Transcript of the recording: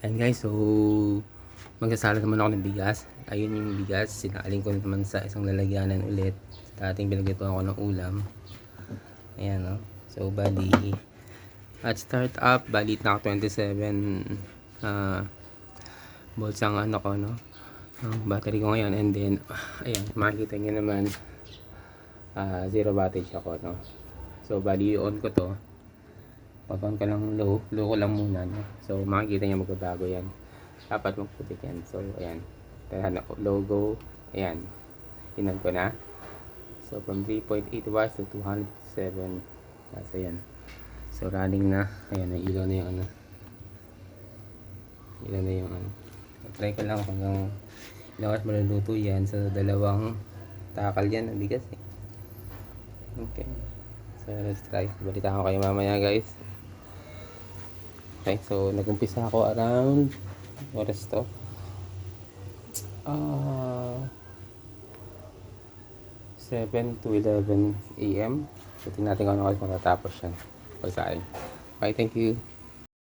Ayan guys, so magsasala naman ako ng bigas. Ayun yung bigas, sinaaling ko naman sa isang lalagyanan ulit. Dating binagito ako ng ulam. Ayan no. So bali, at start up, bali na 27 volts ang ano ko no. Ang battery ko ngayon, and then ayan, makikita nyo naman zero wattage ako no. So bali on ko to. Pag-on ka lang low ko lang muna no? So makikita niya magbabago yan, dapat magputik yan. So ayan, tara logo, ayan, inan ko na. So from 3.8 watts to 207 watts, ayan. So running na, ayan, ilaw na yung ano, ilaw na yung ano. Try ko lang hanggang ilang oras maluluto yan. So dalawang takal yan ang bigas eh. Okay, so let's try. Balitaan ko kayo mamaya guys. Okay, so nag-umpisa ako around oras to 7 to 11 AM. So tingnan natin kung ano oras matatapos yan pagsain. Okay, thank you.